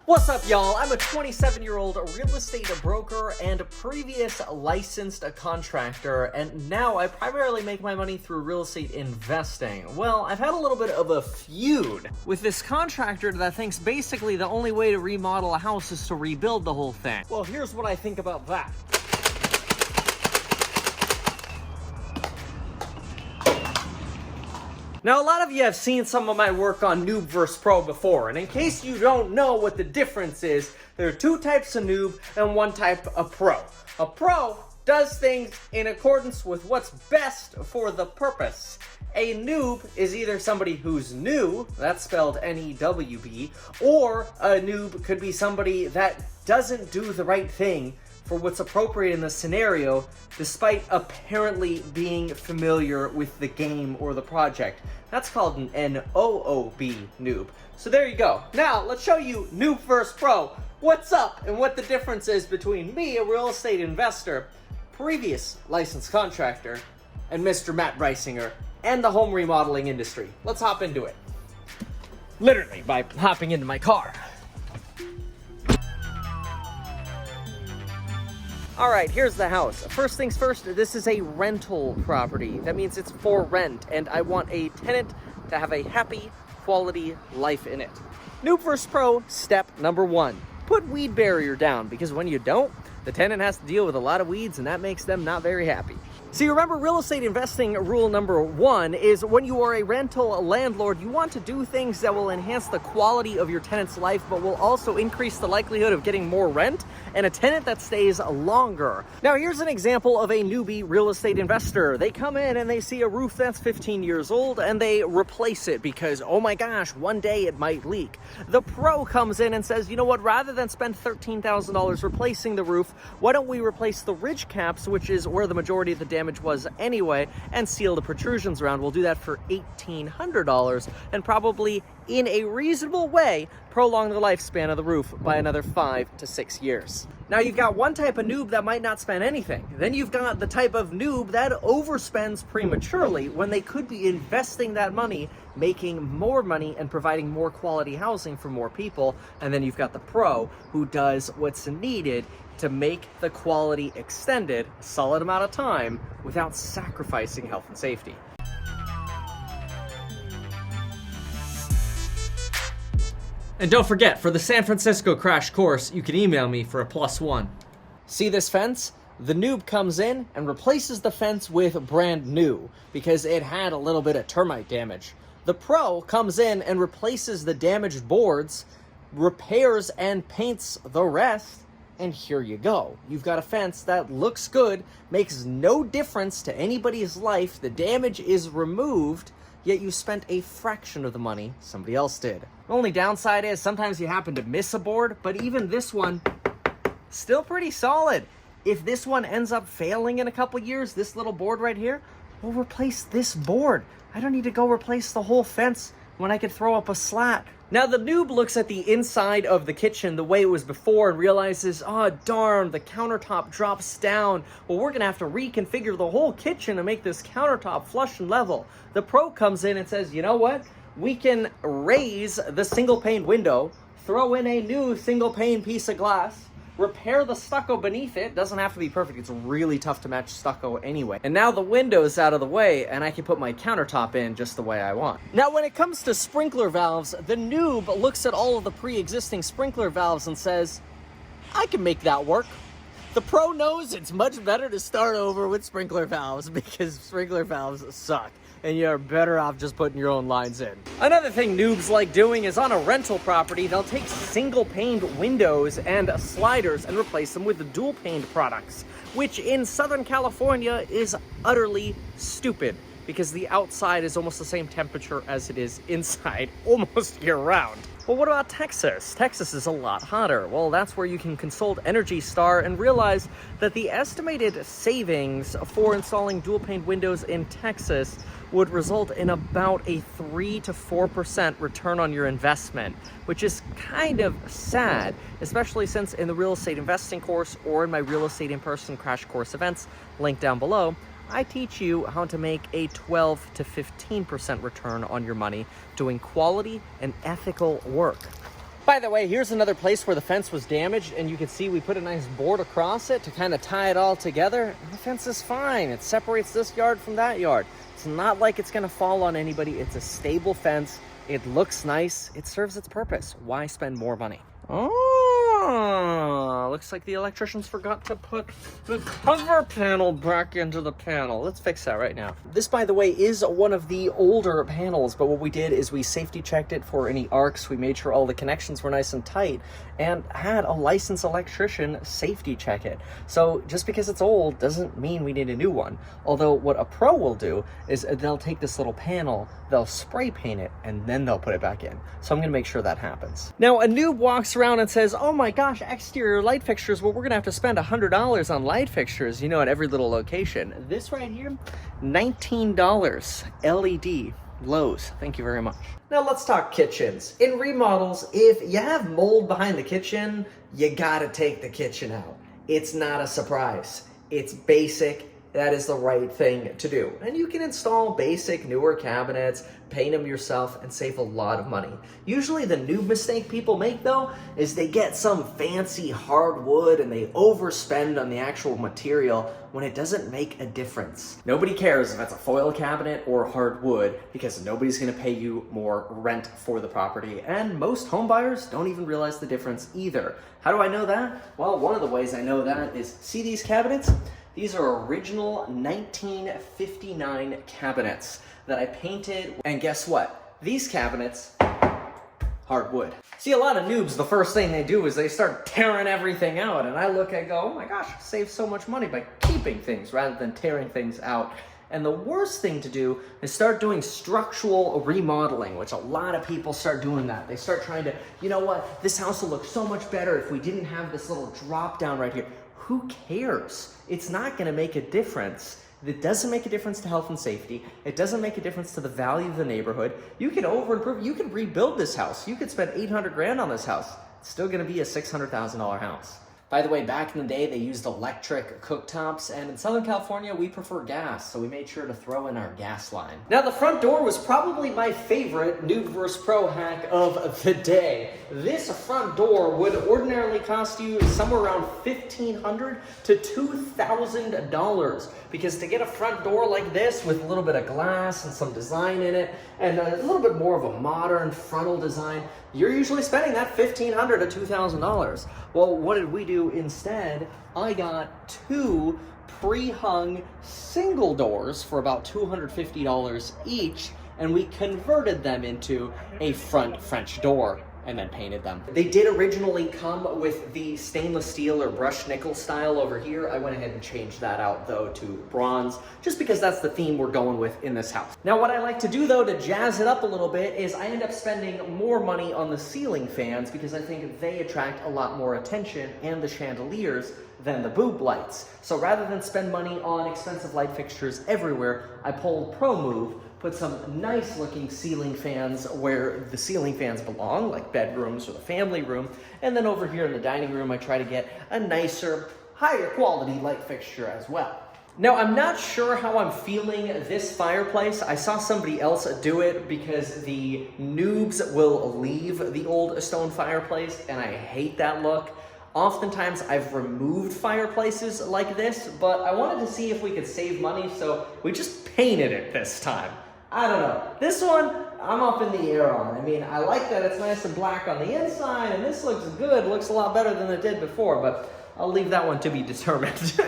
What's up, y'all? I'm a 27-year-old real estate broker and previous licensed contractor, and now I primarily make my money through real estate investing. Well, I've had a little bit of a feud with this contractor that thinks basically the only way to remodel a house is to rebuild the whole thing. Well, here's what I think about that. Now, a lot of you have seen some of my work on Noob vs. Pro before, and in case you don't know what the difference is, there are two types of Noob and one type of Pro. A Pro does things in accordance with what's best for the purpose. A Noob is either somebody who's new, that's spelled N-E-W-B, or a Noob could be somebody that doesn't do the right thing for what's appropriate in the scenario, despite apparently being familiar with the game or the project. That's called an N-O-O-B, noob. So there you go. Now, let's show you Noob vs. Pro. What's up and what the difference is between me, a real estate investor, previous licensed contractor, and Mr. Matt Reisinger, and the home remodeling industry. Let's hop into it. Literally, by hopping into my car. All right, here's the house. First things first, this is a rental property. That means it's for rent, and I want a tenant to have a happy, quality life in it. Noob vs. Pro, step number one. Put weed barrier down, because when you don't, the tenant has to deal with a lot of weeds, and that makes them not very happy. So you remember real estate investing rule number one is when you are a rental landlord, you want to do things that will enhance the quality of your tenant's life, but will also increase the likelihood of getting more rent and a tenant that stays longer. Now, here's an example of a newbie real estate investor. They come in and they see a roof that's 15 years old and they replace it because, oh my gosh, one day it might leak. The pro comes in and says, you know what, rather than spend $13,000 replacing the roof, why don't we replace the ridge caps, which is where the majority of the damage was anyway, and seal the protrusions around. We'll do that for $1,800 and probably in a reasonable way prolong the lifespan of the roof by another 5 to 6 years. Now, you've got one type of noob that might not spend anything. Then you've got the type of noob that overspends prematurely when they could be investing that money, making more money and providing more quality housing for more people. And then you've got the pro who does what's needed to make the quality extended a solid amount of time without sacrificing health and safety. And don't forget, for the San Francisco crash course, you can email me for a +1. See this fence? The noob comes in and replaces the fence with brand new because it had a little bit of termite damage. The pro comes in and replaces the damaged boards, repairs and paints the rest, and here you go. You've got a fence that looks good, makes no difference to anybody's life, the damage is removed, yet you spent a fraction of the money somebody else did. The only downside is sometimes you happen to miss a board, but even this one, still pretty solid. If this one ends up failing in a couple years, this little board right here, we'll replace this board. I don't need to go replace the whole fence when I could throw up a slat. Now, the noob looks at the inside of the kitchen the way it was before and realizes, oh darn, the countertop drops down. Well, we're gonna have to reconfigure the whole kitchen to make this countertop flush and level. The pro comes in and says, you know what? We can raise the single pane window, throw in a new single pane piece of glass, repair the stucco beneath it. Doesn't have to be perfect. It's really tough to match stucco anyway. And now the window's out of the way and I can put my countertop in just the way I want. Now, when it comes to sprinkler valves, the noob looks at all of the pre-existing sprinkler valves and says, I can make that work. The pro knows it's much better to start over with sprinkler valves because sprinkler valves suck and you're better off just putting your own lines in. Another thing noobs like doing is on a rental property, they'll take single-paned windows and sliders and replace them with dual-paned products, which in Southern California is utterly stupid because the outside is almost the same temperature as it is inside almost year-round. Well, what about Texas? Texas is a lot hotter. Well, that's where you can consult Energy Star and realize that the estimated savings for installing dual-pane windows in Texas would result in about a 3 to 4% return on your investment, which is kind of sad, especially since in the real estate investing course or in my real estate in-person crash course events, linked down below, I teach you how to make a 12 to 15% return on your money doing quality and ethical work. By the way, here's another place where the fence was damaged, and you can see we put a nice board across it to kind of tie it all together. And the fence is fine. It separates this yard from that yard. It's not like it's gonna fall on anybody. It's a stable fence. It looks nice. It serves its purpose. Why spend more money? Oh, looks like the electricians forgot to put the cover panel back into the panel. Let's fix that right now. This, by the way, is one of the older panels, but what we did is we safety checked it for any arcs. We made sure all the connections were nice and tight and had a licensed electrician safety check it. So just because it's old doesn't mean we need a new one. Although what a pro will do is they'll take this little panel, they'll spray paint it, and then they'll put it back in. So I'm gonna make sure that happens. Now, a noob walks around and says, oh my gosh, exterior light fixtures, well, we're gonna have to spend $100 on light fixtures, you know, at every little location. This right here, $19, LED, Lowe's, thank you very much. Now let's talk kitchens. In remodels, if you have mold behind the kitchen, you gotta take the kitchen out. It's not a surprise. It's basic. That is the right thing to do. And you can install basic newer cabinets, paint them yourself, and save a lot of money. Usually the new mistake people make though, is they get some fancy hardwood and they overspend on the actual material when it doesn't make a difference. Nobody cares if it's a foil cabinet or hardwood because nobody's gonna pay you more rent for the property, and most home buyers don't even realize the difference either. How do I know that? Well, one of the ways I know that is, see these cabinets? These are original 1959 cabinets that I painted, and guess what? These cabinets, hardwood. See, a lot of noobs, the first thing they do is they start tearing everything out, and I look and go, oh my gosh, save so much money by keeping things rather than tearing things out. And the worst thing to do is start doing structural remodeling, which a lot of people start doing that. They start trying to, you know what, this house will look so much better if we didn't have this little drop down right here. Who cares? It's not gonna make a difference. It doesn't make a difference to health and safety. It doesn't make a difference to the value of the neighborhood. You could over-improve, you could rebuild this house. You could spend 800 grand on this house. It's still gonna be a $600,000 house. By the way, back in the day, they used electric cooktops, and in Southern California, we prefer gas, so we made sure to throw in our gas line. Now, the front door was probably my favorite Noob vs. Pro hack of the day. This front door would ordinarily cost you somewhere around $1,500 to $2,000, because to get a front door like this with a little bit of glass and some design in it, and a little bit more of a modern frontal design, you're usually spending that $1,500 to $2,000. Well, what did we do instead? I got two pre-hung single doors for about $250 each, and we converted them into a front French door and then painted them. They did originally come with the stainless steel or brushed nickel style over here. I went ahead and changed that out though to bronze, just because that's the theme we're going with in this house. Now, what I like to do though to jazz it up a little bit is I end up spending more money on the ceiling fans because I think they attract a lot more attention, and the chandeliers, than the boob lights. So rather than spend money on expensive light fixtures everywhere, I pulled pro move, put some nice looking ceiling fans where the ceiling fans belong, like bedrooms or the family room. And then over here in the dining room, I try to get a nicer, higher quality light fixture as well. Now, I'm not sure how I'm feeling this fireplace. I saw somebody else do it because the noobs will leave the old stone fireplace, and I hate that look. Oftentimes I've removed fireplaces like this, but I wanted to see if we could save money, so we just painted it this time. I don't know. This one, I'm up in the air on. I mean, I like that it's nice and black on the inside, and this looks good. It looks a lot better than it did before, but I'll leave that one to be determined.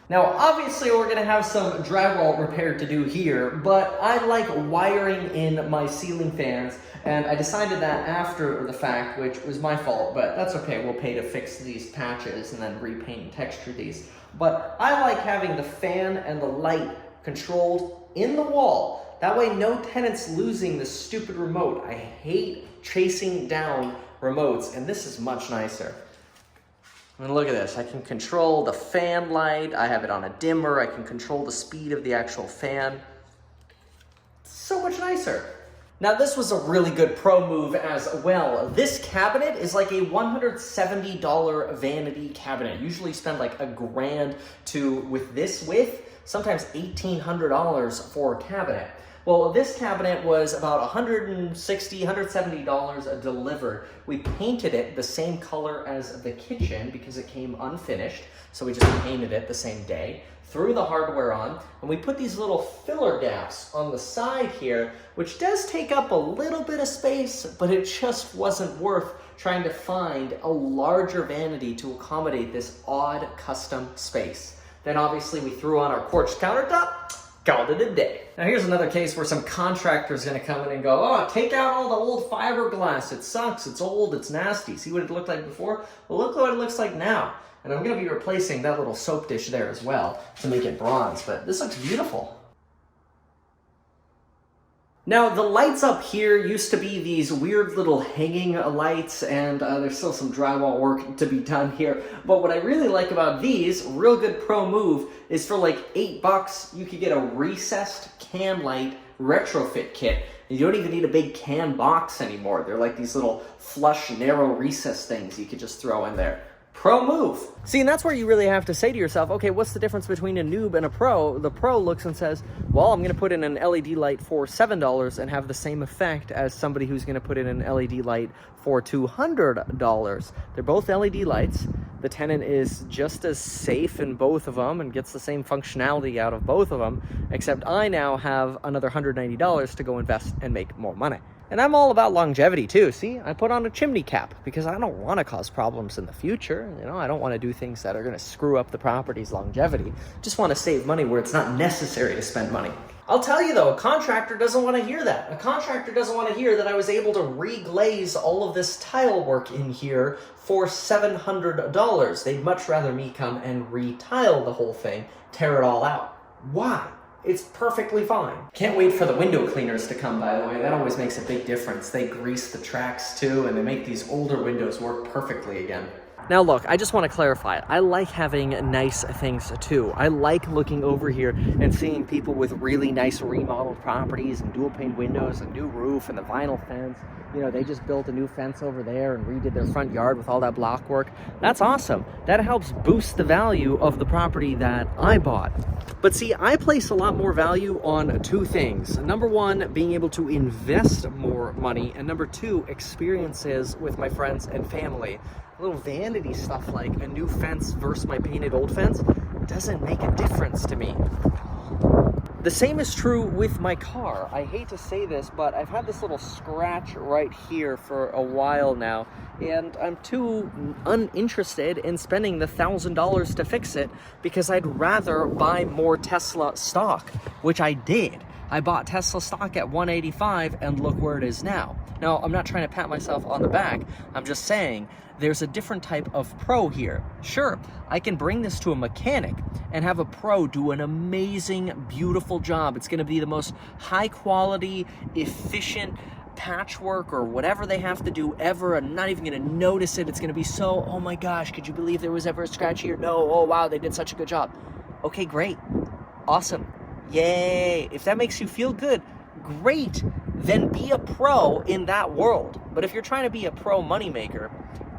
Now, obviously, we're gonna have some drywall repair to do here, but I like wiring in my ceiling fans, and I decided that after the fact, which was my fault, but that's okay. We'll pay to fix these patches and then repaint and texture these. But I like having the fan and the light controlled in the wall. That way, no tenant's losing this stupid remote. I hate chasing down remotes, and this is much nicer. I mean, look at this. I can control the fan light. I have it on a dimmer. I can control the speed of the actual fan. It's so much nicer. Now, this was a really good pro move as well. This cabinet is like a $170 vanity cabinet. Usually spend like $1,000 with this width, sometimes $1,800 for a cabinet. Well, this cabinet was about $160, $170 delivered. We painted it the same color as the kitchen because it came unfinished, so we just painted it the same day. Threw the hardware on, and we put these little filler gaps on the side here, which does take up a little bit of space, but it just wasn't worth trying to find a larger vanity to accommodate this odd custom space. Then obviously we threw on our porch countertop, called it a day. Now here's another case where some contractor's gonna come in and go, oh, take out all the old fiberglass, it sucks, it's old, it's nasty. See what it looked like before? Well, look what it looks like now. And I'm gonna be replacing that little soap dish there as well to make it bronze, but this looks beautiful. Now, the lights up here used to be these weird little hanging lights, and there's still some drywall work to be done here. But what I really like about these, real good pro move, is for like $8, you could get a recessed can light retrofit kit. You don't even need a big can box anymore. They're like these little flush, narrow recess things you could just throw in there. Pro move. See, and that's where you really have to say to yourself, okay, what's the difference between a noob and a pro? The pro looks and says, well, I'm going to put in an LED light for $7 and have the same effect as somebody who's going to put in an LED light for $200. They're both LED lights. The tenant is just as safe in both of them and gets the same functionality out of both of them, except I now have another $190 to go invest and make more money. And I'm all about longevity too. See, I put on a chimney cap because I don't want to cause problems in the future. You know, I don't want to do things that are going to screw up the property's longevity. Just want to save money where it's not necessary to spend money. I'll tell you though, a contractor doesn't want to hear that. A contractor doesn't want to hear that I was able to reglaze all of this tile work in here for $700. They'd much rather me come and retile the whole thing, tear it all out. Why? It's perfectly fine. Can't wait for the window cleaners to come, by the way. That always makes a big difference. They grease the tracks too, and they make these older windows work perfectly again. Now look, I just want to clarify, I like having nice things too. I like looking over here and seeing people with really nice remodeled properties and dual pane windows and new roof and the vinyl fence. You know, they just built a new fence over there and redid their front yard with all that block work. That's awesome. That helps boost the value of the property that I bought. But see, I place a lot more value on two things. Number one, being able to invest more money. And number two, experiences with my friends and family. Little vanity stuff like a new fence versus my painted old fence doesn't make a difference to me. The same is true with my car. I hate to say this, but I've had this little scratch right here for a while now, and I'm too uninterested in spending the $1,000 to fix it because I'd rather buy more Tesla stock, which I did. I bought Tesla stock at $185 and look where it is now. Now, I'm not trying to pat myself on the back. I'm just saying there's a different type of pro here. Sure, I can bring this to a mechanic and have a pro do an amazing, beautiful job. It's gonna be the most high quality, efficient patchwork or whatever they have to do ever. I'm not even gonna notice it. It's gonna be so, oh my gosh, could you believe there was ever a scratch here? No, oh wow, they did such a good job. Okay, great, awesome, yay. If that makes you feel good, great, then be a pro in that world. But if you're trying to be a pro moneymaker,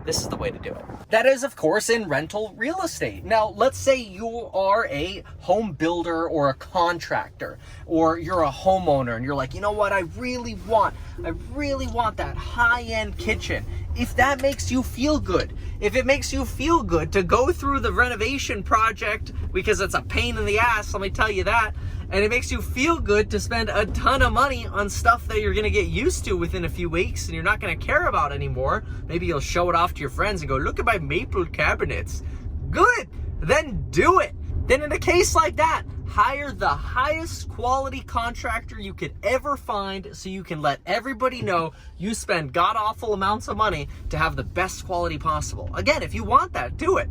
this is the way to do it. That is, of course, in rental real estate. Now, let's say you are a home builder or a contractor, or you're a homeowner and you're like, you know what, I really want that high-end kitchen. If that makes you feel good, if it makes you feel good to go through the renovation project, because it's a pain in the ass, let me tell you that, and it makes you feel good to spend a ton of money on stuff that you're gonna get used to within a few weeks and you're not gonna care about anymore. Maybe you'll show it off to your friends and go, look at my maple cabinets. Good, then do it. Then in a case like that, hire the highest quality contractor you could ever find so you can let everybody know you spend god-awful amounts of money to have the best quality possible. Again, if you want that, do it.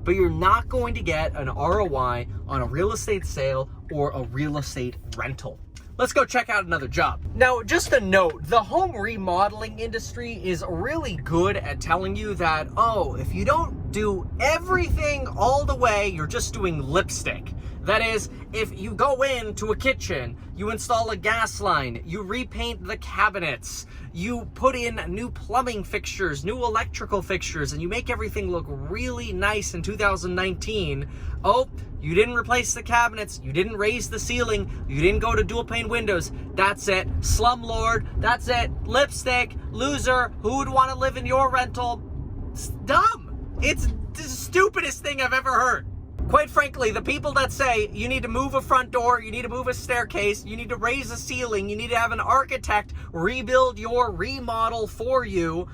But you're not going to get an ROI on a real estate sale or a real estate rental. Let's go check out another job. Now, just a note, the home remodeling industry is really good at telling you that, oh, if you don't do everything all the way, you're just doing lipstick. That is, if you go into a kitchen, you install a gas line, you repaint the cabinets, you put in new plumbing fixtures, new electrical fixtures, and you make everything look really nice in 2019. Oh, you didn't replace the cabinets, you didn't raise the ceiling, you didn't go to dual pane windows. That's it. Slumlord, that's it. Lipstick, loser, who would want to live in your rental? It's dumb. It's the stupidest thing I've ever heard. Quite frankly, the people that say you need to move a front door, you need to move a staircase, you need to raise a ceiling, you need to have an architect rebuild your remodel for you,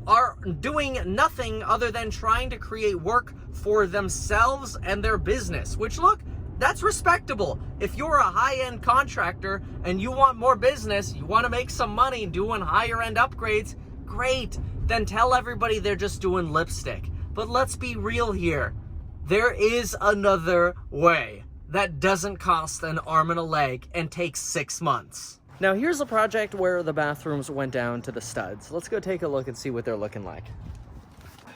are doing nothing other than trying to create work for themselves and their business, which, look, that's respectable. If you're a high-end contractor and you want more business, you want to make some money doing higher-end upgrades, great. Then tell everybody they're just doing lipstick. But let's be real here. There is another way that doesn't cost an arm and a leg and takes 6 months. Now here's a project where the bathrooms went down to the studs. Let's go take a look and see what they're looking like.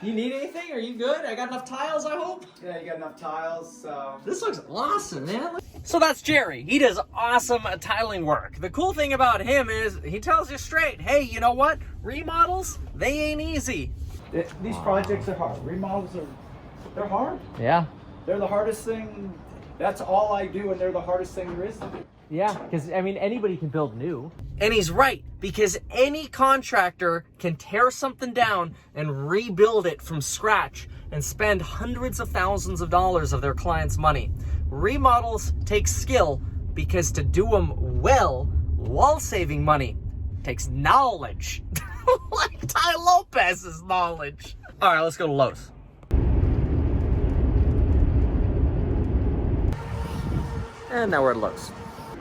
You need anything? Are you good? I got enough tiles, I hope? Yeah, you got enough tiles, so... This looks awesome, man. So that's Jerry. He does awesome tiling work. The cool thing about him is he tells you straight, hey, you know what? Remodels, they ain't easy. These projects are hard. Remodels they're hard. Yeah. They're the hardest thing. That's all I do, and they're the hardest thing there is to do. Yeah, because, I mean, anybody can build new. And he's right, because any contractor can tear something down and rebuild it from scratch and spend hundreds of thousands of dollars of their clients' money. Remodels take skill, because to do them well while saving money takes knowledge. Like Ty Lopez's knowledge. All right, let's go to Lowe's. And now we're at Lowe's.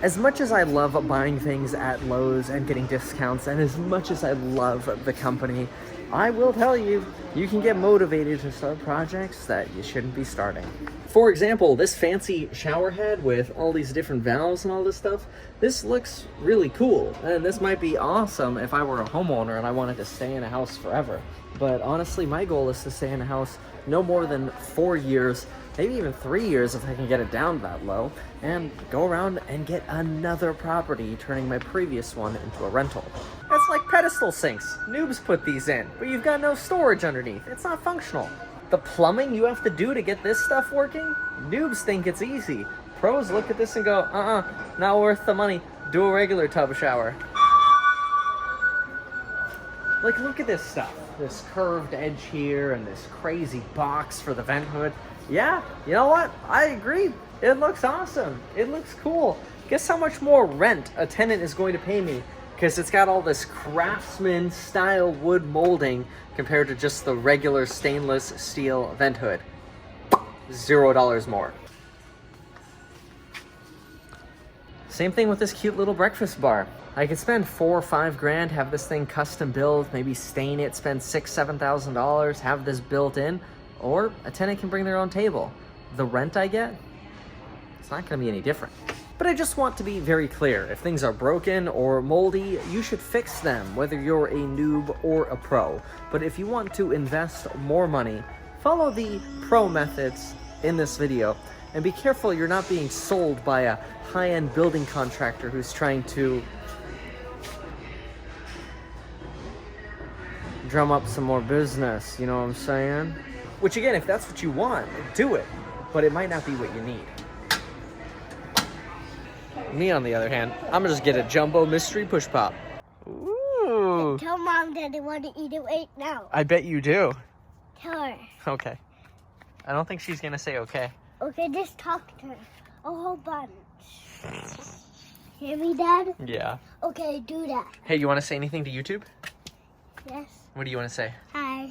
As much as I love buying things at Lowe's and getting discounts, and as much as I love the company, I will tell you, you can get motivated to start projects that you shouldn't be starting. For example, this fancy shower head with all these different valves and all this stuff, this looks really cool. And this might be awesome if I were a homeowner and I wanted to stay in a house forever. But honestly, my goal is to stay in a house no more than 4 years, maybe even 3 years if I can get it down that low, and go around and get another property, turning my previous one into a rental. That's like pedestal sinks. Noobs put these in, but you've got no storage underneath. It's not functional. The plumbing you have to do to get this stuff working, noobs think it's easy. Pros look at this and go, not worth the money. Do a regular tub shower. Like, look at this stuff. This curved edge here and this crazy box for the vent hood. Yeah, you know what? I agree. It looks awesome. It looks cool. Guess how much more rent a tenant is going to pay me? Because it's got all this craftsman style wood molding compared to just the regular stainless steel vent hood. $0 more. Same thing with this cute little breakfast bar. I could spend $4,000 or $5,000, have this thing custom built, maybe stain it, spend $6,000, $7,000, have this built in, or a tenant can bring their own table. The rent I get, it's not gonna be any different. But I just want to be very clear. If things are broken or moldy, you should fix them, whether you're a noob or a pro. But if you want to invest more money, follow the pro methods in this video. And be careful you're not being sold by a high-end building contractor who's trying to drum up some more business, you know what I'm saying? Which again, if that's what you want, do it. But it might not be what you need. Me, on the other hand, I'm gonna just get a jumbo mystery push pop. Ooh. Tell Mom that I want to eat it right now. I bet you do. Tell her. Okay. I don't think she's gonna say okay. Okay, just talk to her. A whole bunch. Hear me, Dad? Yeah. Okay, do that. Hey, you wanna say anything to YouTube? Yes. What do you wanna say? Hi.